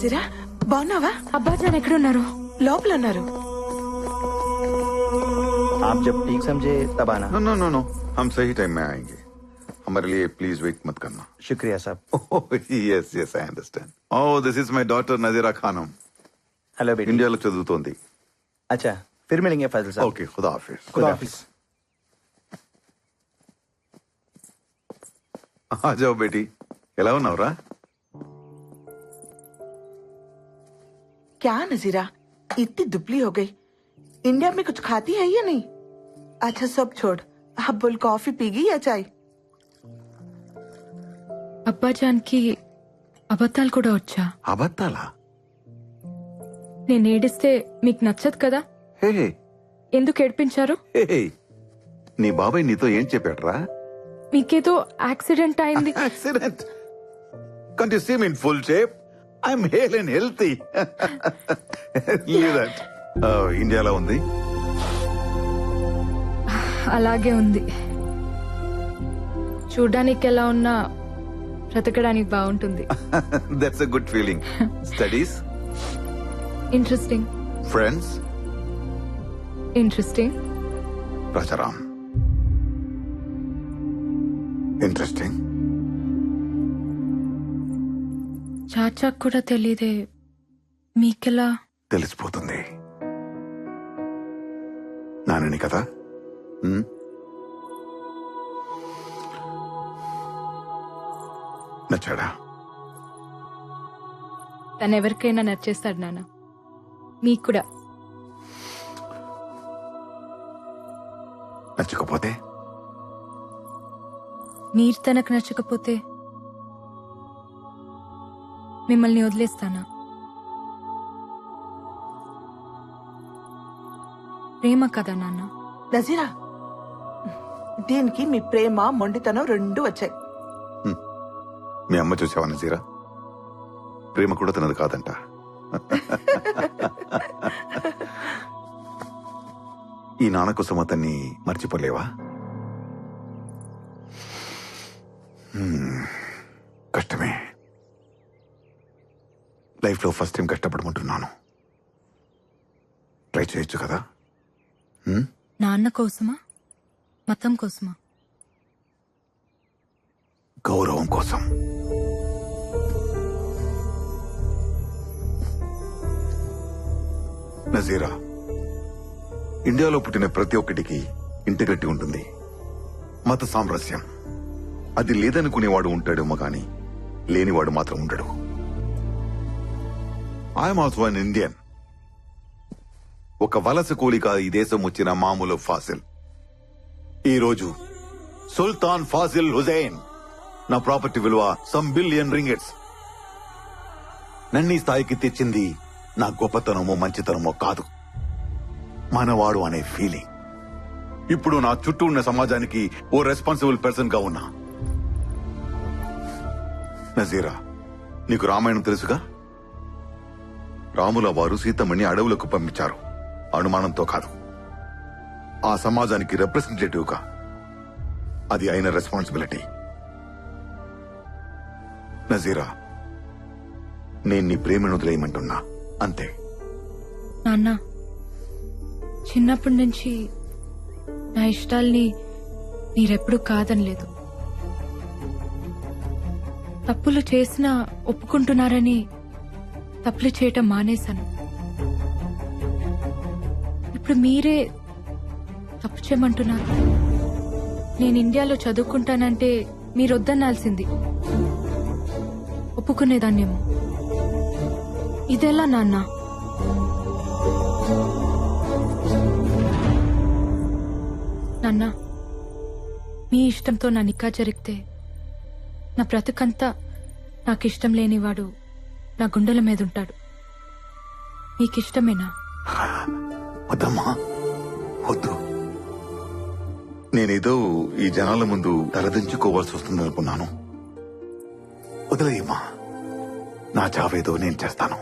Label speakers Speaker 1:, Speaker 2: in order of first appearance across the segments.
Speaker 1: నజీరా బాగున్నావా?
Speaker 2: అబ్బాజాన్ ఎక్కడున్నారు?
Speaker 1: లోపల ఉన్నారు.
Speaker 3: आप जब ठीक समझे तब आना.
Speaker 4: नो नो नो नो, हम सही टाइम में आएंगे. हमारे लिए प्लीज वेट मत करना.
Speaker 3: शुक्रिया साहब.
Speaker 4: Yes yes I understand. Oh this is my daughter Nazeera Khanam.
Speaker 3: Hello बेटी.
Speaker 4: इंडिया లో చదువుతోంది.
Speaker 3: अच्छा फिर मिलेंगे फैजल साहब.
Speaker 4: ओके खुदा हाफिज.
Speaker 3: खुदा हाफिज.
Speaker 4: आ जाओ बेटी. ఎలా ఉన్నావురా?
Speaker 1: क्या नजीरा इतनी दुबली हो गई? इंडिया में कुछ खाती है या नहीं? अच्छा सब छोड़, अब बोल कॉफी पीगी या चाय?
Speaker 2: అబ్బాజాన్ కి అబద్ధాలు కూడా వచ్చా?
Speaker 4: అబద్ధాలా?
Speaker 2: నేను ఏడిస్తే మీకు నచ్చదు కదా?
Speaker 4: హే
Speaker 2: ఎందుకు ఏడిపించారు?
Speaker 4: హే నీ బాబాయ్ నీతో ఏం చెప్పాడురా?
Speaker 2: మీకేదో యాక్సిడెంట్ అయింది.
Speaker 4: Accident? Can't you see me in full shape? I am hale and healthy. Leave that. ఇండియాలో ఉంది.
Speaker 2: అలాగే ఉంది. చూడ్డానికి ఎలా ఉన్నా బ్రతకడానికి బాగుంటుంది.
Speaker 4: That's a good feeling. Studies?
Speaker 2: Interesting.
Speaker 4: Friends?
Speaker 2: Interesting.
Speaker 4: Rajaram interesting.
Speaker 2: చాచాకు కూడా తెలియదే మీకెలా?
Speaker 4: తెలిసిపోతుంది. నానని కదా. నచ్చాడా?
Speaker 2: తను ఎవరికైనా నచ్చేస్తాడు నాన్న. మీకు కూడా.
Speaker 4: నచ్చకపోతే?
Speaker 2: మీరు తనకు నచ్చకపోతే మిమ్మల్ని వదిలేస్తానా? ప్రేమ కదా నాన్న.
Speaker 1: నజీరా దీనికి మీ ప్రేమ మొండితనం రెండు వచ్చాయి.
Speaker 4: మీ అమ్మ చూసావా నజీరా? ప్రేమ కూడా తనది కాదంట. ఈ నాన్న కోసం అతన్ని మర్చిపోలేవా? కష్టమే. లైఫ్ లో ఫస్ట్ టైం కష్టపడమంటున్నాను. ట్రై చేయొచ్చు కదా.
Speaker 2: నాన్న కోసమా మతం కోసమా?
Speaker 4: గౌరవం కోసం. నజీరా, ఇండియాలో పుట్టిన ప్రతి ఒక్కటికి ఇంటిగ్రిటీ ఉంటుంది. మత సామరస్యం అది లేదనుకునేవాడు ఉంటాడేమో గాని లేనివాడు మాత్రం ఉండడు. I'm also an Indian. ఒక వలస కూలిక ఈ దేశం వచ్చిన మామూలు ఫాసిల్. ఈ రోజు సుల్తాన్ ఫాజిల్ హుజైన్ నా ప్రాపర్టీ విలువ సమ్ బిలియన్ రింగెట్స్. నన్ను ఈ స్థాయికి తెచ్చింది నా గొప్పతనమో మంచితనమో కాదు, మనవాడు అనే ఫీలింగ్. ఇప్పుడు నా చుట్టూ ఉన్న సమాజానికి ఓ రెస్పాన్సిబుల్ పర్సన్ గా ఉన్నా. నజీరా, నీకు రామాయణం తెలుసుగా? రాముల వారు సీతమ్మని అడవులకు పంపించారు, అనుమానంతో కాదు. ఆ సమాజానికి రిప్రజెంటేటివ్ గా. అది అయిన రెస్పాన్సిబిలిటీ. నజీరా, నేను నీ ప్రేమను వదిలేయమంటున్నా, అంతే.
Speaker 2: నాన్న, చిన్నప్పటి నుంచి నా ఇష్టాల్ని మీరెప్పుడు కాదనలేదు. తప్పులు చేసినా ఒప్పుకుంటున్నారని తప్పులు చేయటం మానేశాను. ఇప్పుడు మీరే తప్పు చేయమంటున్నారు. నేను ఇండియాలో చదువుకుంటానంటే మీరొద్దనాల్సింది. ఒప్పుకునేదాన్నేమో. ఇదెలా నాన్న? నాన్న, మీ ఇష్టంతో నా నిక్కా జరిగితే నా బ్రతుకంతా నాకిష్టం లేనివాడు నా గుండెల మీద ఉంటాడు. మీకిష్టమేనా?
Speaker 4: వద్దమ్మా, వద్దు. నేనేదో ఈ జనాల ముందు తలదించుకోవాల్సి వస్తుందనుకున్నాను. వదిలేయమ్మా, నా చావేదో నేను చేస్తాను.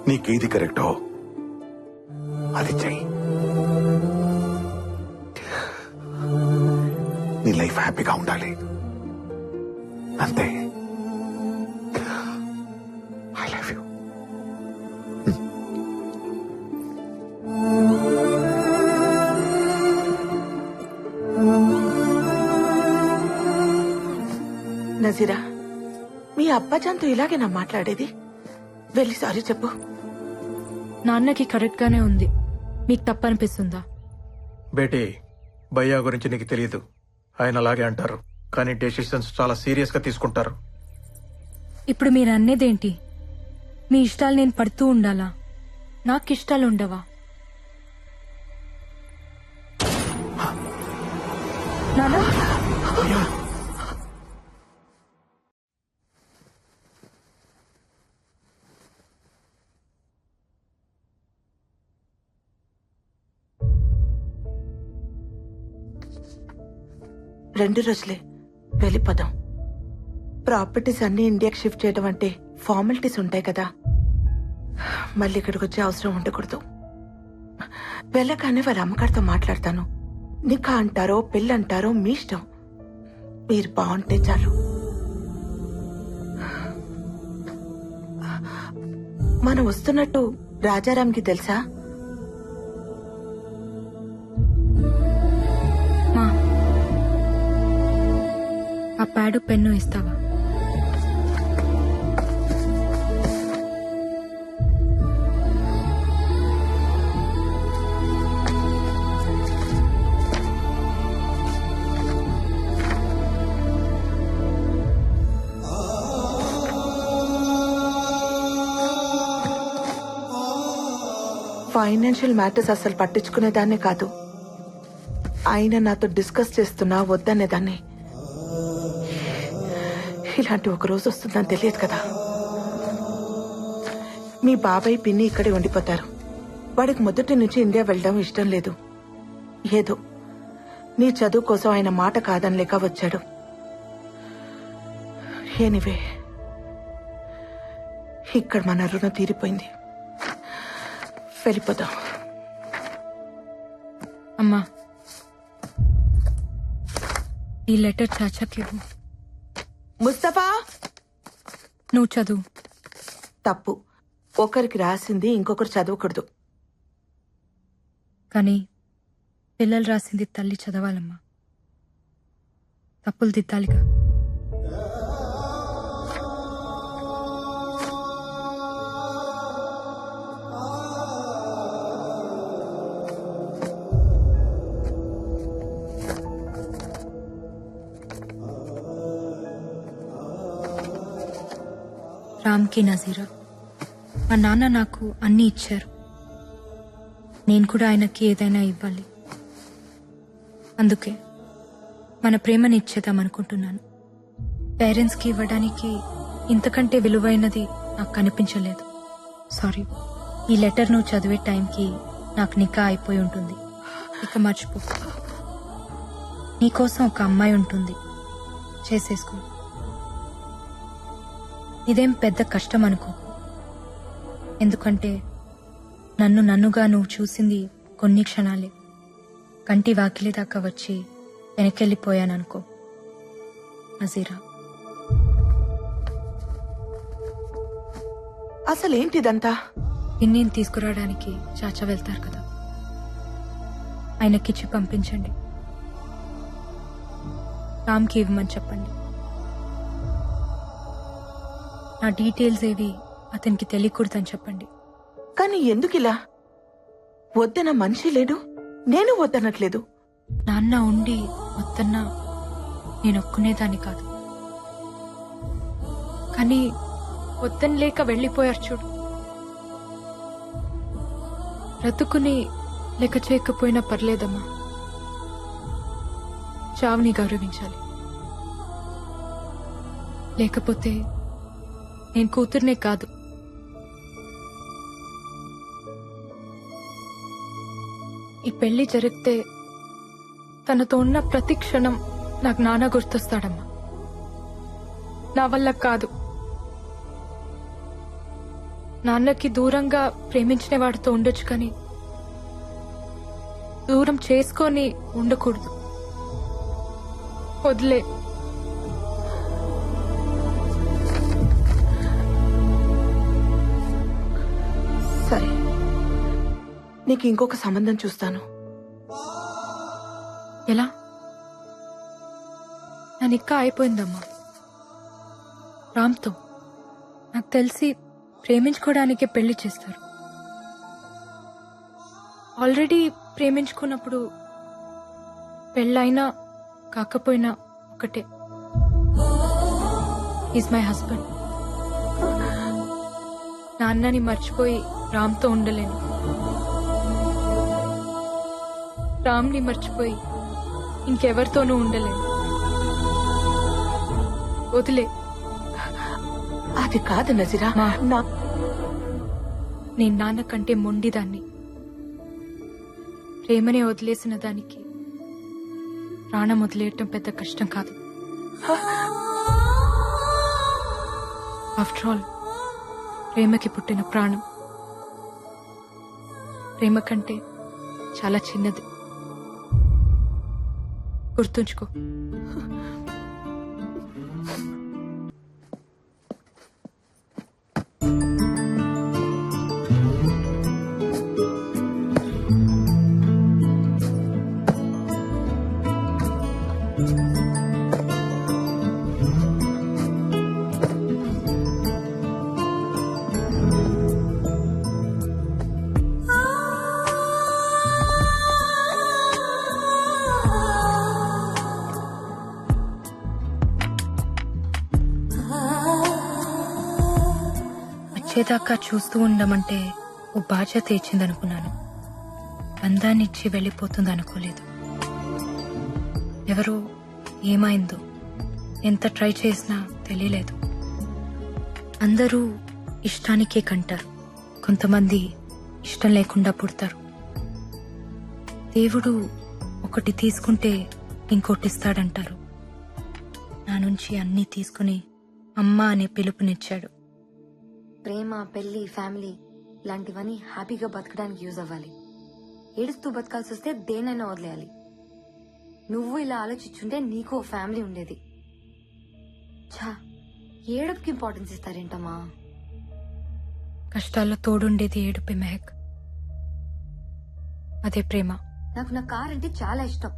Speaker 4: నీకేది కరెక్టో అది చెయ్యి. నీ లైఫ్ హ్యాపీగా ఉండాలి, అంతే.
Speaker 1: నజీరా, మీ అబ్బాజాన్తో ఇలాగేనా మాట్లాడేది? వెళ్ళి సారీ చెప్పు.
Speaker 2: నాన్నకి కరెక్ట్ గానే ఉంది. మీకు తప్పనిపిస్తుందా?
Speaker 5: బేటీ, భయ్యా గురించి నీకు తెలియదు. ఆయన అలాగే అంటారు, కానీ డెసిషన్స్ చాలా సీరియస్ గా తీసుకుంటారు.
Speaker 2: ఇప్పుడు మీరు అన్నేదేంటి? మీ ఇష్టాలు నేను పడుతూ ఉండాలా? నాకు ఇష్టాలు ఉండవా? నాన్న,
Speaker 1: రెండు రోజులే వెళ్ళిపోదాం. ప్రాపర్టీస్ అన్ని ఇండియాకి షిఫ్ట్ చేయడం అంటే ఫార్మాలిటీస్ ఉంటాయి కదా. మళ్ళీ ఇక్కడికి వచ్చే అవసరం ఉండకూడదు. వెళ్ళగానే వాళ్ళ అమ్మగారితో మాట్లాడతాను. నికా అంటారో పెళ్ళి అంటారో మీ ఇష్టం. మీరు బాగుంటే చాలు. మనం వస్తున్నట్టు రాజారాంకి తెలుసా?
Speaker 2: మా ఆ ప్యాడు పెన్ను ఇస్తావా?
Speaker 1: ఫైనాన్షియల్ మ్యాటర్స్ అసలు పట్టించుకునేదాన్నే కాదు. ఆయన నాతో డిస్కస్ చేస్తున్నా వద్దనేదాన్ని. ఇలాంటి ఒక రోజు వస్తుందని తెలియదు కదా. మీ బాబాయ్ పిన్ని ఇక్కడే ఉండిపోతారు. వాడికి మొదటి నుంచి ఇండియా వెళ్ళడం ఇష్టం లేదు. ఏదో నీ చదువు కోసం ఆయన మాట కాదనలేక వచ్చాడు. ఎనీవే, ఇక్కడ మన రుణం తీరిపోయింది. వెళ్ళిపోదాం.
Speaker 2: అమ్మా, ఈ లెటర్ చాచాకి ఇవ్వు.
Speaker 1: ముస్తఫా,
Speaker 2: నువ్వు చదువు.
Speaker 1: తప్పు. ఒకరికి రాసింది ఇంకొకరు చదవకూడదు.
Speaker 2: కానీ పిల్లలు రాసింది తల్లి చదవాలమ్మా. తప్పులు దిద్దాలిగా. రామ్కి నజీరా, మా నాన్న నాకు అన్నీ ఇచ్చారు. నేను కూడా ఆయనకి ఏదైనా ఇవ్వాలి. అందుకే మన ప్రేమని ఇచ్చేద్దాం అనుకుంటున్నాను. పేరెంట్స్కి ఇవ్వడానికి ఇంతకంటే విలువైనది నాకు కనిపించలేదు. సారీ. ఈ లెటర్ నువ్వు చదివే టైంకి నాకు నికా అయిపోయి ఉంటుంది. ఇక మర్చిపో. నీకోసం ఒక అమ్మాయి ఉంటుంది, చేసేసుకో. ఇదేం పెద్ద కష్టం అనుకో. ఎందుకంటే నన్నుగా నువ్వు చూసింది కొన్ని క్షణాలే. కంటి వాకిలి దాకా వచ్చి వెనకెళ్ళిపోయాననుకో. నజీరా,
Speaker 1: అసలేంటిదంతా?
Speaker 2: పిన్నిని తీసుకురావడానికి చాచా వెళ్తారు కదా, ఆయనకిచ్చి పంపించండి. రామ్కి ఇవ్వమని చెప్పండి. నా డీటెయిల్స్ ఏవి అతనికి తెలియకూడదని చెప్పండి.
Speaker 1: కానీ ఎందుకిలా? వద్దన మనిషి లేడు, నేను వద్దనట్లేదు.
Speaker 2: నాన్న ఉండి వద్దన్నా నేను ఒక్కునేదాన్ని కాదు. కానీ వద్దని లేక వెళ్ళిపోయారు చూడు. బ్రతుకుని లెక్క చేయకపోయినా పర్లేదమ్మా. చావుని గౌరవించాలి. లేకపోతే నేను కూతుర్నే కాదు, ఈ పెళ్లి జరిగితే తనతో ఉన్న ప్రతి క్షణం నాకు నాన్న గుర్తొస్తాడమ్మా. నా వల్ల కాదు. నాన్నకి దూరంగా ప్రేమించిన వాడితో ఉండొచ్చు, కానీ దూరం చేసుకొని ఉండకూడదు. వదిలే.
Speaker 1: సరే, నీకు ఇంకొక సంబంధం చూస్తాను.
Speaker 2: ఎలా? నా నిక్కా అయిపోయిందమ్మా. రామ్తో. నాకు తెలిసి ప్రేమించుకోవడానికే పెళ్లి చేస్తారు. ఆల్రెడీ ప్రేమించుకున్నప్పుడు పెళ్ళైనా కాకపోయినా ఒకటే. Is my husband. నాన్నని మర్చిపోయి రామ్తో ఉండలేను. రామ్ని మర్చిపోయి ఇంకెవరితోనూ ఉండలేను. వదిలే.
Speaker 1: అది కాదు నజీరా.
Speaker 2: మా.
Speaker 1: నా
Speaker 2: నేను నాన్న కంటే మొండిదాన్ని. ప్రేమనే వదిలేసిన దానికి ప్రాణం వదిలేయటం పెద్ద కష్టం కాదు. ఆఫ్టర్ ఆల్ ప్రేమకి పుట్టిన ప్రాణం ప్రేమ కంటే చాలా చిన్నది. గుర్తుంచుకో. వచ్చేదాకా చూస్తూ ఉండమంటే ఓ బాధ్యత ఇచ్చిందనుకున్నాను. బంధాన్నిచ్చి వెళ్ళిపోతుంది అనుకోలేదు. ఎవరో ఏమైందో ఎంత ట్రై చేసినా తెలియలేదు. అందరూ ఇష్టానికే కంటారు, కొంతమంది ఇష్టం లేకుండా పుడతారు. దేవుడు ఒకటి తీసుకుంటే ఇంకోటిస్తాడంటారు. నా నుంచి అన్నీ తీసుకుని అమ్మ అనే పిలుపునిచ్చాడు.
Speaker 6: ప్రేమ, పెళ్లి, ఫ్యామిలీ ఇలాంటివన్నీ హ్యాపీగా బతకడానికి యూజ్ అవ్వాలి. ఏడుస్తూ బతకాల్సి వస్తే దేనైనా వదిలేయాలి. నువ్వు ఇలా ఆలోచించుంటే నీకు ఓ ఫ్యామిలీ ఉండేది. ఛా, ఏడుపుకి ఇంపార్టెన్స్ ఇస్తారేంటమ్మా?
Speaker 2: కష్టాల్లో తోడుండేది ఏడుపే మెహక్. అదే ప్రేమ.
Speaker 6: నాకు నా కార్ అంటే చాలా ఇష్టం.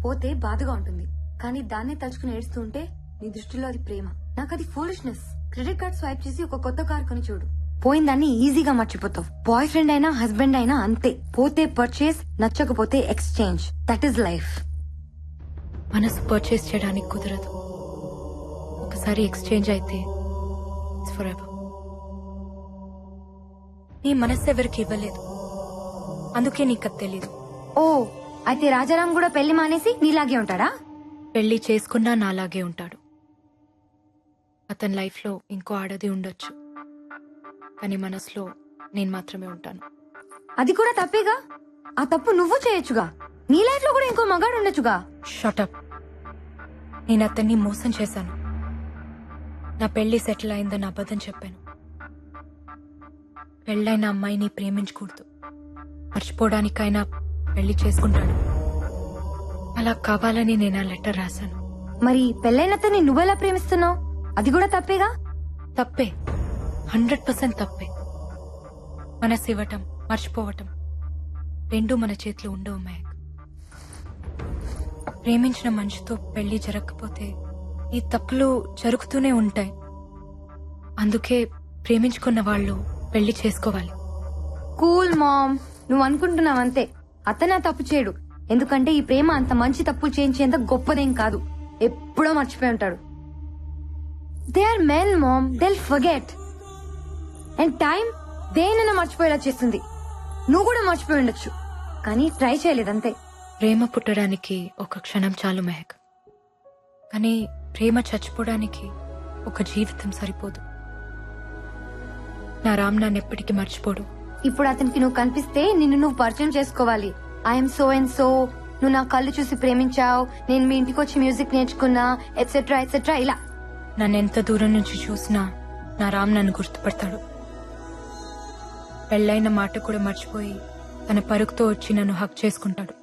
Speaker 6: పోతే బాధగా ఉంటుంది, కానీ దాన్నే తలుచుకుని ఏడుస్తూ ఉంటే నీ దృష్టిలో అది ప్రేమ. నాకు అది ఫూలిష్నెస్. క్రెడిట్ కార్డ్ స్వైప్ చేసి ఒక కొత్త కార్ కొని చూడు, పోయిందాన్ని ఈజీగా మర్చిపోతావు. బాయ్ ఫ్రెండ్ అయినా హస్బెండ్ అయినా అంతే. పోతే పర్చేస్, నచ్చకపోతే ఎక్స్చేంజ్. That is life.
Speaker 2: మనసు పర్చేస్ చేయడానికి కుదరదు. ఒకసారి ఎక్స్చేంజ్ అయితే ఇట్స్ ఫర్ ఎవర్. నీ మనసు ఎవరికి ఇవ్వలేదు, అందుకే నీకు అది తెలీదు.
Speaker 6: ఓ, అయితే రాజారాం కూడా పెళ్లి మానేసి నీలాగే ఉంటాడా?
Speaker 2: పెళ్లి చేసుకున్నా నాలాగే ఉంటాడు. అతని లైఫ్ లో ఇంకో ఆడది ఉండొచ్చు, కానీ మనసులో నేను మాత్రమే ఉంటాను.
Speaker 6: అది కూడా తప్పేగా. ఆ తప్పు నువ్వు చేయొచ్చుగా. నీ లైఫ్ లో కూడా ఇంకో మగాడు ఉండొచ్చుగా.
Speaker 2: షటప్. నేను అతన్ని మోసం చేశాను. నా పెళ్లి సెటిల్ అయిందని అబద్ధం చెప్పాను. పెళ్ళైన అమ్మాయిని ప్రేమించకూడదు, మర్చిపోవడానికైనా పెళ్లి చేసుకుంటాడు. అలా కావాలని నేను ఆ లెటర్ రాశాను.
Speaker 6: మరి పెళ్ళైనతని నువ్వెలా ప్రేమిస్తున్నావు? అది కూడా తప్పేగా.
Speaker 2: తప్పే, 100% తప్పే. మనసు ఇవ్వటం, మర్చిపోవటం రెండూ మన చేతిలో ఉండవు మహక్. ప్రేమించిన మనిషితో పెళ్లి జరగకపోతే ఈ తప్పులు జరుగుతూనే ఉంటాయి. అందుకే ప్రేమించుకున్న వాళ్ళు పెళ్లి చేసుకోవాలి.
Speaker 6: కూల్ మామ్, నువ్వు అనుకుంటున్నావంతే. అతను ఆ తప్పు చేయడు, ఎందుకంటే ఈ ప్రేమ అంత మంచి తప్పులు చేయించేంత గొప్పదేం కాదు. ఎప్పుడో మర్చిపోయి ఉంటాడు. They are men ma'am, they'll forget. And time దేనైనా మర్చిపోయేలా చేస్తుంది. నువ్వు కూడా మర్చిపోయి ఉండొచ్చు, కానీ ట్రై చేయలేదంతే.
Speaker 2: ప్రేమ పుట్టడానికి ఒక క్షణం చాలు మెహక్, కానీ ప్రేమ చచ్చిపోవడానికి ఒక జీవితం సరిపోదు. నా రామ్ నన్ను ఎప్పటికీ మర్చిపోడు.
Speaker 6: ఇప్పుడు అతనికి నువ్వు కనిపిస్తే నిన్ను నువ్వు పరిచయం చేసుకోవాలి. ఐఎమ్ సో అండ్ సో, నువ్వు నా కళ్ళు చూసి ప్రేమించావు, నేను మీ ఇంటికి వచ్చి మ్యూజిక్ నేర్చుకున్నా, ఎట్సెట్రా ఎట్సెట్రా. ఇలా
Speaker 2: నన్ను ఎంత దూరం నుంచి చూసినా నా రామ్ నన్ను గుర్తుపడతాడు. పెళ్ళైన మాట కూడా మర్చిపోయి తన పరుగుతో వచ్చి నన్ను హక్ చేసుకుంటాడు.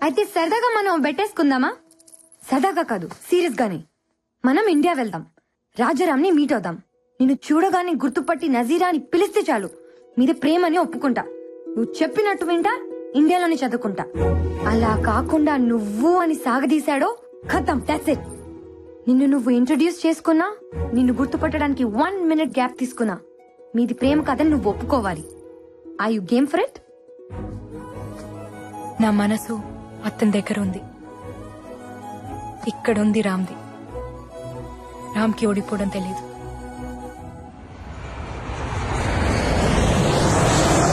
Speaker 6: అయితే సరదాగా మనం బెట్టేసుకుందామా? సరదాగా కాదు, సీరియస్ గానే. మనం ఇండియా వెళ్దాం, రాజారాంని మీట్ అవుదాం. నిన్ను చూడగానే గుర్తుపట్టి నజీరా అని పిలిస్తే చాలు, మీద ప్రేమని ఒప్పుకుంటా. నువ్వు చెప్పినట్టు వింటా, ఇండియాలోనే చదువుకుంటా. అలా కాకుండా నువ్వు అని సాగదీశాడో ఖతం, దట్స్ ఇట్. నిన్ను నువ్వు ఇంట్రొడ్యూస్ చేసుకున్నా, నిన్ను గుర్తుపట్టడానికి 1 minute గ్యాప్ తీసుకున్నా, మీది ప్రేమ కథని నువ్వు ఒప్పుకోవాలి. I you game for it?
Speaker 2: నా మనసు అతని దగ్గర ఉంది. ఇక్కడుంది రామ్ది. రామ్కి ఓడిపోవడం తెలీదు.